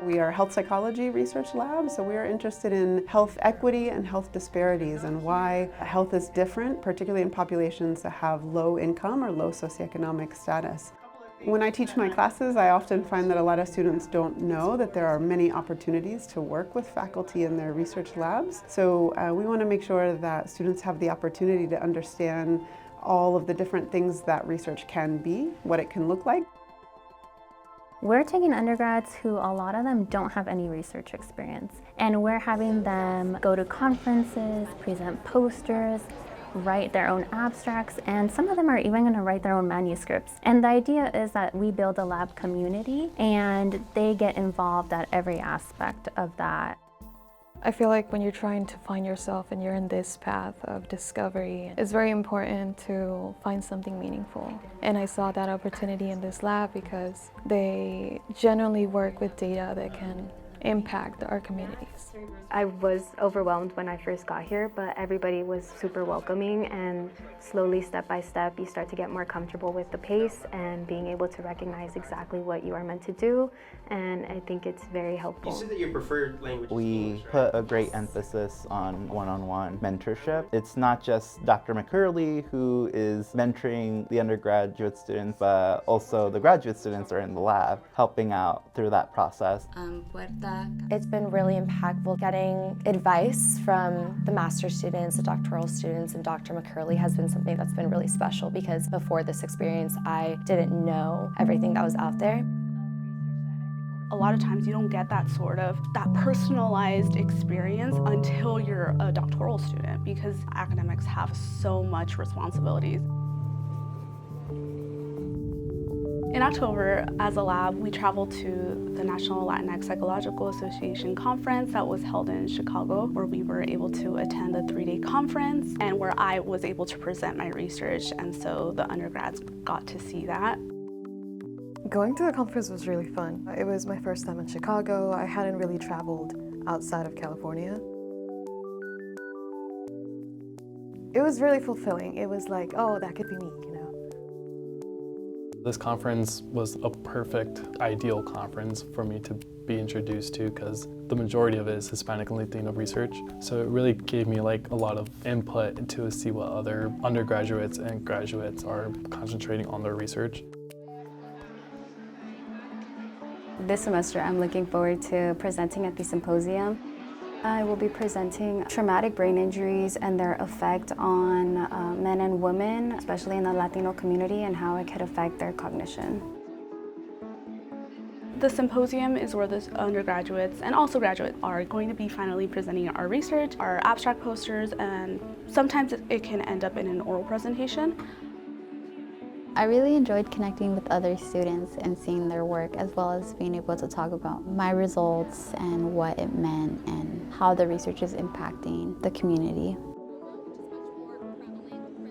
We are a health psychology research lab, so we are interested in health equity and health disparities and why health is different, particularly in populations that have low income or low socioeconomic status. When I teach my classes, I often find that a lot of students don't know that there are many opportunities to work with faculty in their research labs. So we want to make sure that students have the opportunity to understand all of the different things that research can be, what it can look like. We're taking undergrads who a lot of them don't have any research experience, and we're having them go to conferences, present posters, write their own abstracts, and some of them are even going to write their own manuscripts. And the idea is that we build a lab community and they get involved at every aspect of that. I feel like when you're trying to find yourself and you're in this path of discovery, it's very important to find something meaningful. And I saw that opportunity in this lab because they generally work with data that can impact our communities. I was overwhelmed when I first got here, but everybody was super welcoming, and slowly, step by step, you start to get more comfortable with the pace and being able to recognize exactly what you are meant to do, and I think it's very helpful. You said that your preferred language We put a great emphasis on one-on-one mentorship. It's not just Dr. McCurley who is mentoring the undergraduate students, but also the graduate students are in the lab helping out through that process. It's been really impactful. Getting advice from the master's students, the doctoral students, and Dr. McCurley has been something that's been really special because before this experience, I didn't know everything that was out there. A lot of times you don't get that personalized experience until you're a doctoral student because academics have so much responsibilities. In October, as a lab, we traveled to the National Latinx Psychological Association conference that was held in Chicago, where we were able to attend a 3-day conference and where I was able to present my research, and so the undergrads got to see that. Going to the conference was really fun. It was my first time in Chicago. I hadn't really traveled outside of California. It was really fulfilling. It was like, oh, that could be me, you know. This conference was a perfect, ideal conference for me to be introduced to because the majority of it is Hispanic and Latino research. So it really gave me like a lot of input to see what other undergraduates and graduates are concentrating on their research. This semester I'm looking forward to presenting at the symposium. I will be presenting traumatic brain injuries and their effect on men and women, especially in the Latino community, and how it could affect their cognition. The symposium is where the undergraduates and also graduates are going to be finally presenting our research, our abstract posters, and sometimes it can end up in an oral presentation. I really enjoyed connecting with other students and seeing their work, as well as being able to talk about my results and what it meant and how the research is impacting the community.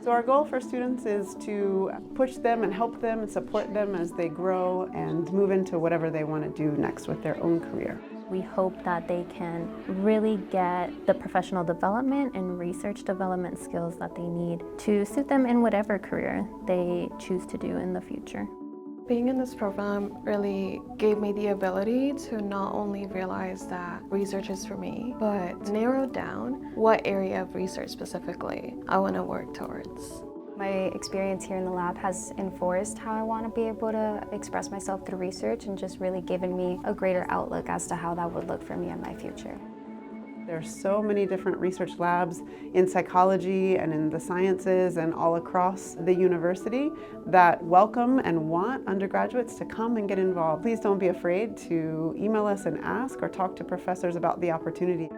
So our goal for students is to push them and help them and support them as they grow and move into whatever they want to do next with their own career. We hope that they can really get the professional development and research development skills that they need to suit them in whatever career they choose to do in the future. Being in this program really gave me the ability to not only realize that research is for me, but narrow down what area of research specifically I want to work towards. My experience here in the lab has enforced how I want to be able to express myself through research and just really given me a greater outlook as to how that would look for me in my future. There are so many different research labs in psychology and in the sciences and all across the university that welcome and want undergraduates to come and get involved. Please don't be afraid to email us and ask or talk to professors about the opportunity.